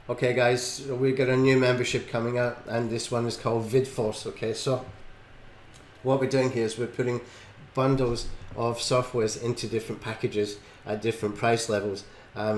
Okay guys, we've got a new membership coming out, and this one is called VidForce. Okay, so what we're doing here is we're putting bundles of softwares into different packages at different price levels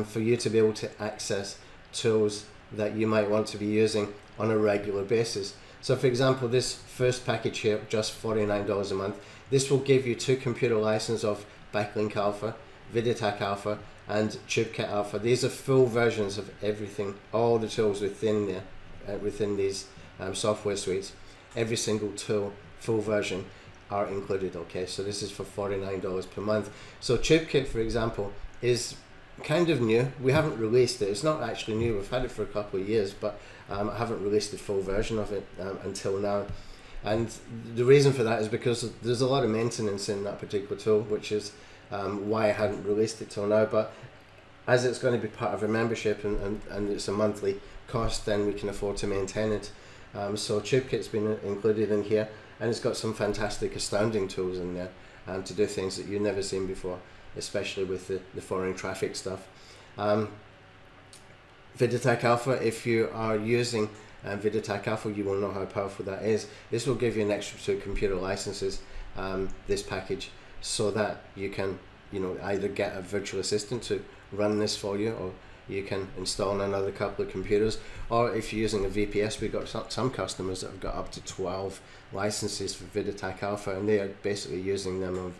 for you to be able to access tools that you might want to be using on a regular basis. So for example, this first package here, just $49 a month, this will give you 2 computer licenses of Backlink Alpha, VidAttack Alpha, and Toolkit Alpha. These are full versions of everything, all the tools within there, within these software suites. Every single tool, full version, are included. Okay, so this is for $49 per month. So Toolkit, for example, is kind of new. We haven't released it. It's not actually new. We've had it for a couple of years, but I haven't released the full version of it until now. And the reason for that is because there's a lot of maintenance in that particular tool, which is why I hadn't released it till now. But as it's going to be part of a membership and it's a monthly cost, then we can afford to maintain it. So Toolkit's been included in here, and it's got some fantastic, astounding tools in there to do things that you've never seen before, especially with the foreign traffic stuff. VidAttack Alpha, if you are using VidAttack Alpha, you will know how powerful that is. This will give you an extra 2 computer licenses, this package, so that you can, either get a virtual assistant to run this for you, or you can install on another couple of computers. Or if you're using a VPS, we've got some customers that have got up to 12 licenses for VidAttack Alpha, and they are basically using them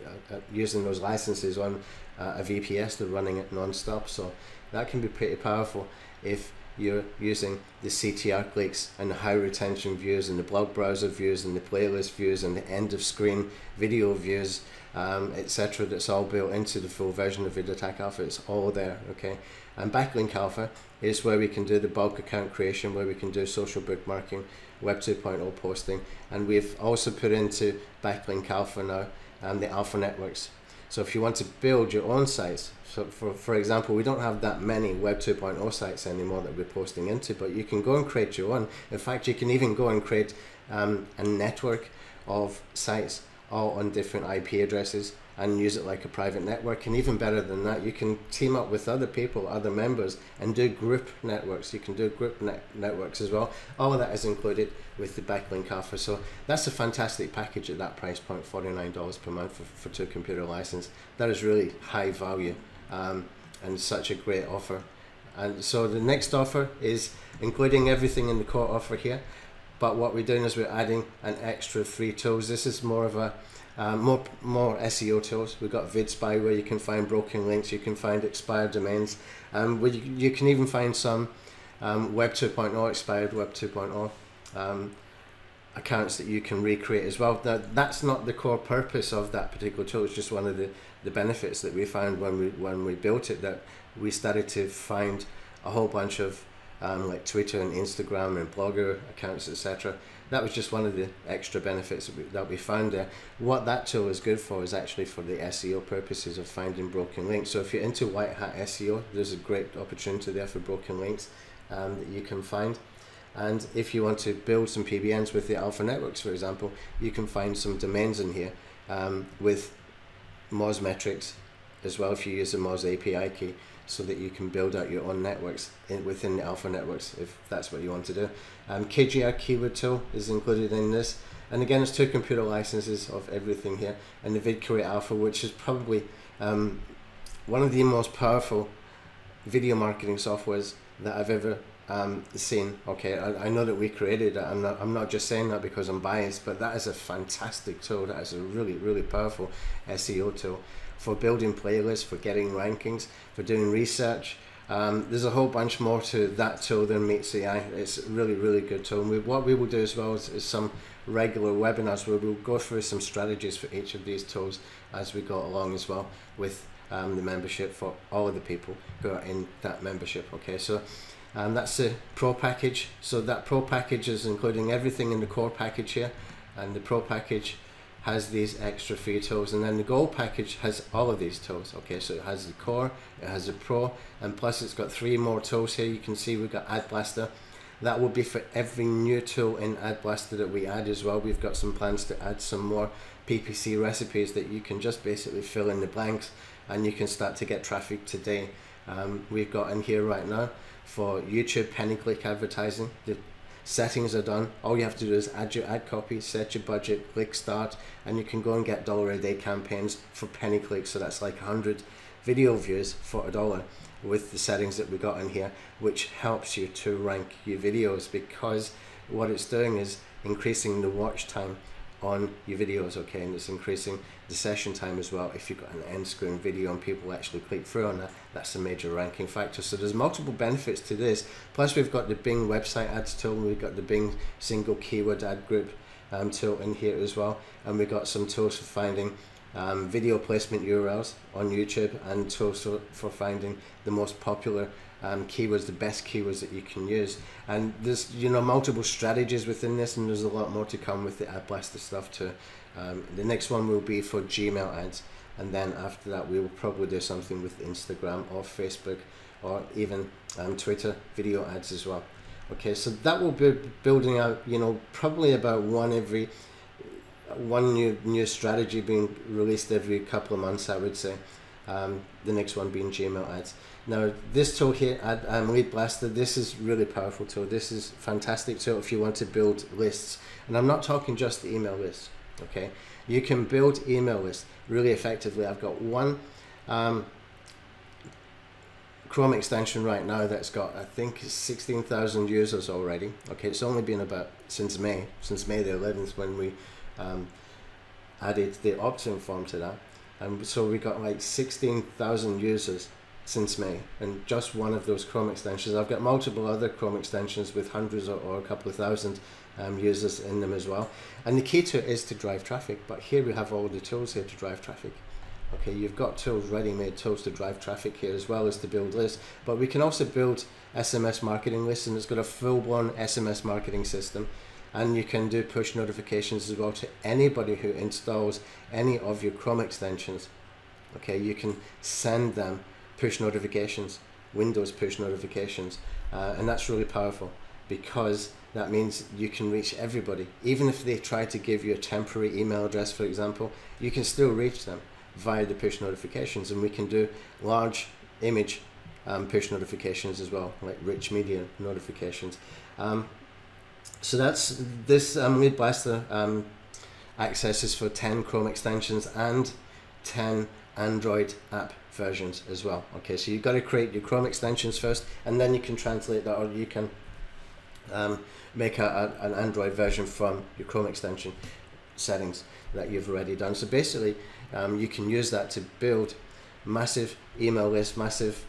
using those licenses on a VPS. They're running it non-stop, so that can be pretty powerful if you're using the CTR clicks and the high retention views and the blog browser views and the playlist views and the end of screen video views, etc. That's all built into the full version of VidAttack Alpha. It's all there. Okay, and Backlink Alpha is where we can do the bulk account creation, where we can do social bookmarking, Web 2.0 posting, and we've also put into Backlink Alpha now the Alpha networks. So if you want to build your own sites, so for example, we don't have that many Web 2.0 sites anymore that we're posting into, but you can go and create your own. In fact, you can even go and create a network of sites all on different IP addresses and use it like a private network. And even better than that, you can team up with other people, other members, and do group networks. You can do group networks as well. All of that is included with the Backlink Alpha. So that's a fantastic package at that price point, $49 per month for 2 computer license. That is really high value and such a great offer. And so the next offer is including everything in the core offer here, but what we're doing is we're adding an extra 3 tools. This is more of a more SEO tools. We've got Vidspy, where you can find broken links, you can find expired domains, you can even find some Web 2.0, expired Web 2.0 accounts that you can recreate as well. Now, that's not the core purpose of that particular tool. It's just one of the benefits that we found when we built it, that we started to find a whole bunch of like Twitter and Instagram and blogger accounts, etc. That was just one of the extra benefits that we found there. What that tool is good for is actually for the SEO purposes of finding broken links. So if you're into white hat SEO, there's a great opportunity there for broken links that you can find. And if you want to build some PBNs with the Alpha networks, for example, you can find some domains in here with Moz metrics as well, if you use the Moz API key, so that you can build out your own networks within the Alpha networks, if that's what you want to do. KGR keyword tool is included in this, and again, it's 2 computer licenses of everything here, and the VidCreate Alpha, which is probably one of the most powerful video marketing softwares that I've ever seen. Okay, I know that we created it. I'm not just saying that because I'm biased, but that is a fantastic tool. That is a really, really powerful SEO tool for building playlists, for getting rankings, for doing research. There's a whole bunch more to that tool than meets the eye. It's a really, really good tool. And what we will do as well is some regular webinars where we'll go through some strategies for each of these tools as we go along as well, with the membership for all of the people who are in that membership. Okay, so that's the Pro package. So that Pro package is including everything in the core package here, and the Pro package has these extra 3 tools, and then the Gold package has all of these tools. Okay, so it has the core, it has the Pro, and plus it's got 3 more tools here. You can see we've got Ad Blaster. That will be for every new tool in Ad Blaster that we add as well. We've got some plans to add some more PPC recipes that you can just basically fill in the blanks, and you can start to get traffic today. We've got in here right now for YouTube penny-click advertising. The settings are done. All you have to do is add your ad copy, set your budget, click start, and you can go and get $1-a-day campaigns for penny clicks. So that's like 100 video views for $1 with the settings that we got in here, which helps you to rank your videos, because what it's doing is increasing the watch time on your videos, okay, and it's increasing the session time as well. If you've got an end screen video and people actually click through on that, that's a major ranking factor. So there's multiple benefits to this. Plus we've got the Bing website ads tool, we've got the Bing single keyword ad group tool in here as well, and we've got some tools for finding video placement URLs on YouTube, and tools for finding the most popular keywords, the best keywords that you can use. And there's, you know, multiple strategies within this, and there's a lot more to come with the Ad Blaster stuff too. The next one will be for Gmail ads, and then after that we will probably do something with Instagram or Facebook or even Twitter video ads as well. Okay, so that will be building out, you know, probably about one new strategy being released every couple of months, I would say. The next one being Gmail ads. Now this tool here, Lead Blaster, this is really powerful tool. This is fantastic tool if you want to build lists, and I'm not talking just the email lists. Okay, you can build email lists really effectively. I've got one Chrome extension right now that's got, I think, 16,000 users already. Okay, it's only been about since May the 11th when we added the opt-in form to that, and so we got like 16,000 users since May, and just one of those Chrome extensions. I've got multiple other Chrome extensions with hundreds or a couple of thousand users in them as well, and the key to it is to drive traffic. But here we have all the tools here to drive traffic. Okay, you've got tools, ready-made tools to drive traffic here, as well as to build lists. But we can also build SMS marketing lists, and it's got a full-blown SMS marketing system. And you can do push notifications as well to anybody who installs any of your Chrome extensions. Okay, you can send them push notifications, Windows push notifications, and that's really powerful, because that means you can reach everybody. Even if they try to give you a temporary email address, for example, you can still reach them via the push notifications. And we can do large image push notifications as well, like rich media notifications. So that's this Lead Blaster accesses for 10 Chrome extensions and 10 Android app versions as well. Okay, so you've got to create your Chrome extensions first, and then you can translate that, or you can make an Android version from your Chrome extension settings that you've already done. So basically you can use that to build massive email lists, massive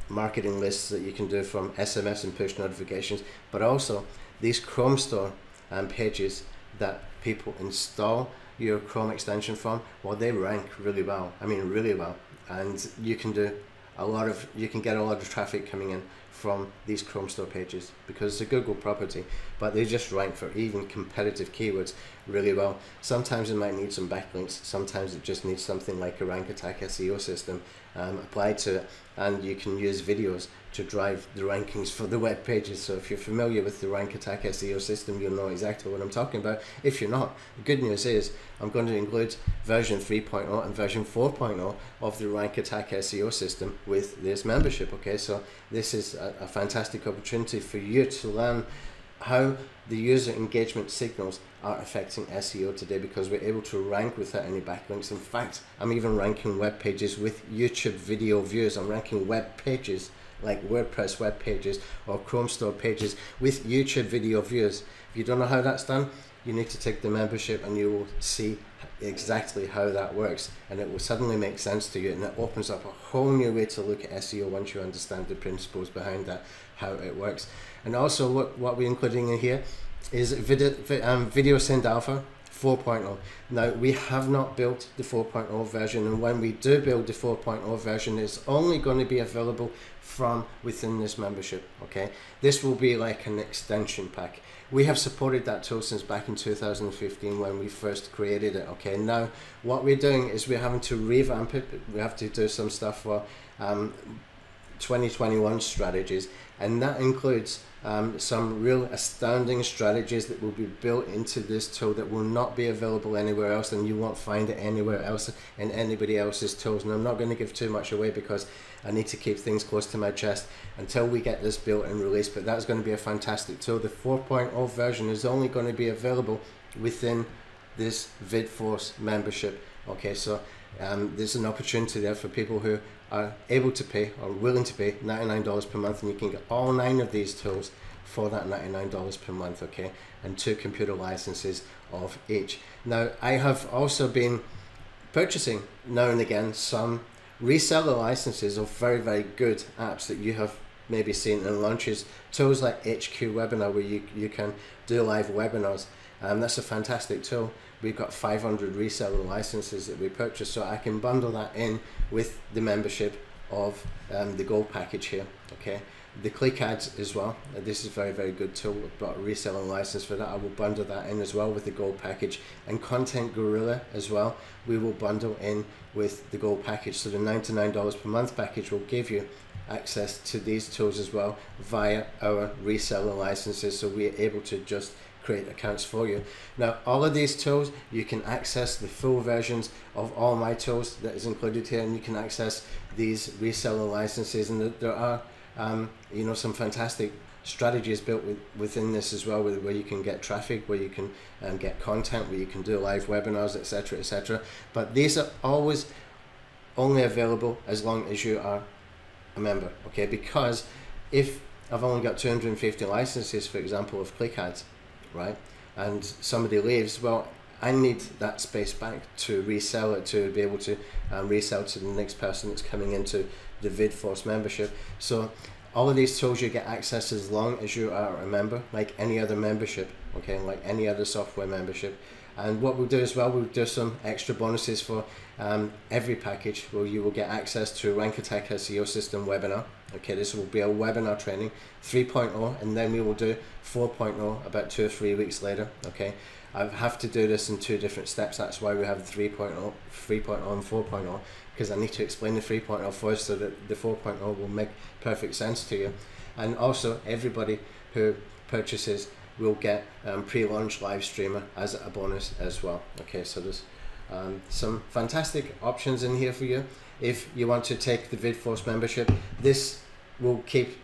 marketing lists that you can do from SMS and push notifications, but also these Chrome Store pages that people install your Chrome extension from, well, they rank really well. I mean, really well, and you can do you can get a lot of traffic coming in from these Chrome Store pages, because it's a Google property, but they just rank for even competitive keywords really well. Sometimes it might need some backlinks, sometimes it just needs something like a rank attack SEO system applied to it, and you can use videos to drive the rankings for the web pages. So if you're familiar with the rank attack SEO system, you'll know exactly what I'm talking about. If you're not, the good news is I'm going to include version 3.0 and version 4.0 of the rank attack SEO system with this membership. Okay, so this is a fantastic opportunity for you to learn how the user engagement signals are affecting SEO today, because we're able to rank without any backlinks. In fact, I'm even ranking web pages with YouTube video views. I'm ranking web pages like WordPress web pages or Chrome Store pages with YouTube video views. If you don't know how that's done, you need to take the membership and you will see exactly how that works, and it will suddenly make sense to you, and it opens up a whole new way to look at SEO once you understand the principles behind that, how it works. And also what we're including in here is Video Send Alpha 4.0. Now, we have not built the 4.0 version, and when we do build the 4.0 version, it's only going to be available from within this membership. Okay, this will be like an extension pack. We have supported that tool since back in 2015 when we first created it. Okay, now what we're doing is we're having to revamp it. We have to do some stuff for 2021 strategies, and that includes some real astounding strategies that will be built into this tool that will not be available anywhere else, and you won't find it anywhere else in anybody else's tools. And I'm not going to give too much away because I need to keep things close to my chest until we get this built and released, but that's going to be a fantastic tool. The 4.0 version is only going to be available within this VidForce membership. Okay, so there's an opportunity there for people who are able to pay or willing to pay $99 per month, and you can get all 9 of these tools for that $99 per month, okay, and 2 computer licenses of each. Now, I have also been purchasing now and again some reseller licenses of very, very good apps that you have maybe seen in launches. Tools like HQ Webinar, where you can do live webinars. That's a fantastic tool. We've got 500 reseller licenses that we purchased, so I can bundle that in with the membership of the gold package here. Okay, the click ads as well. This is a very, very good tool. We've got a reseller license for that. I will bundle that in as well with the gold package. And Content Gorilla as well, we will bundle in with the gold package. So the $99 per month package will give you access to these tools as well via our reseller licenses, so we're able to just create accounts for you. Now, all of these tools, you can access the full versions of all my tools that is included here, and you can access these reseller licenses, and there are you know, some fantastic strategies built within this as well, where you can get traffic, where you can get content, where you can do live webinars, etc., etc. But these are always only available as long as you are a member, okay? Because if I've only got 250 licenses, for example, of click ads, right, and somebody leaves, well, I need that space back to resell it, to be able to resell to the next person that's coming into the VidForce membership. So all of these tools you get access as long as you are a member, like any other membership, okay, like any other software membership. And what we'll do as well, we'll do some extra bonuses for every package, where you will get access to Rank Attack SEO System webinar. Okay, this will be a webinar training 3.0, and then we will do 4.0 about 2 or 3 weeks later. Okay, I have to do this in 2 different steps. That's why we have the 3.0 and 4.0, because I need to explain the 3.0 first so that the 4.0 will make perfect sense to you. And also, everybody who purchases will get pre-launch live streamer as a bonus as well. Okay, so there's some fantastic options in here for you. If you want to take the VidForce membership, this will keep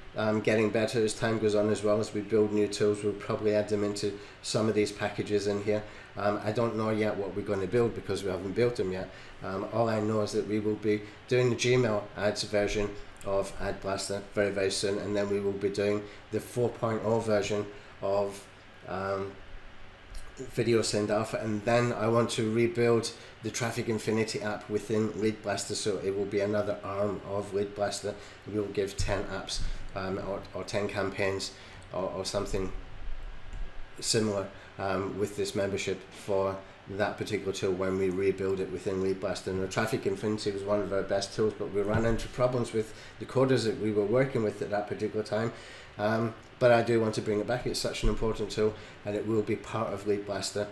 getting better as time goes on, as well as we build new tools. We'll probably add them into some of these packages in here. I don't know yet what we're going to build because we haven't built them yet. All I know is that we will be doing the Gmail ads version of Ad Blaster very, very soon, and then we will be doing the 4.0 version of Video Send Alpha, and then I want to rebuild the Traffic Infinity app within Lead Blaster, so it will be another arm of Lead Blaster. We will give 10 apps or 10 campaigns or something similar with this membership for that particular tool when we rebuild it within Lead Blaster. And the Traffic Infinity was one of our best tools, but we ran into problems with the coders that we were working with at that particular time. But I do want to bring it back. It's such an important tool, and it will be part of Lead Blaster,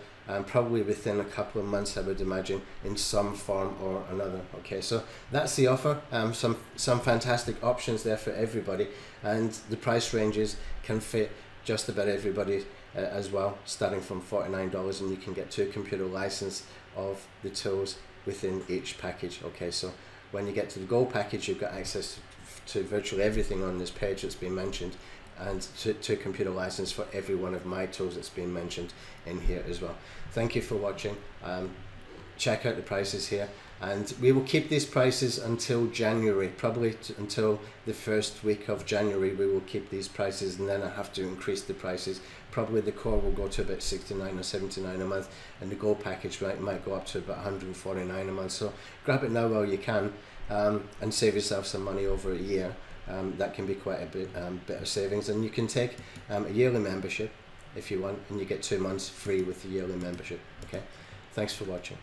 probably within a couple of months, I would imagine, in some form or another. Okay, so that's the offer. Some fantastic options there for everybody, and the price ranges can fit just about everybody as well, starting from $49, and you can get 2 computer license of the tools within each package. Okay, so when you get to the gold package, you've got access to virtually everything on this page that's been mentioned, and to computer license for every one of my tools that's been mentioned in here as well. Thank you for watching. Check out the prices here, and we will keep these prices until January, probably until the first week of January. We will keep these prices, and then I have to increase the prices. Probably the core will go to about $69 or $79 a month, and the gold package might go up to about $149 a month. So grab it now while you can, and save yourself some money over a year. That can be quite a bit of savings, and you can take a yearly membership if you want, and you get 2 months free with the yearly membership. Okay, thanks for watching.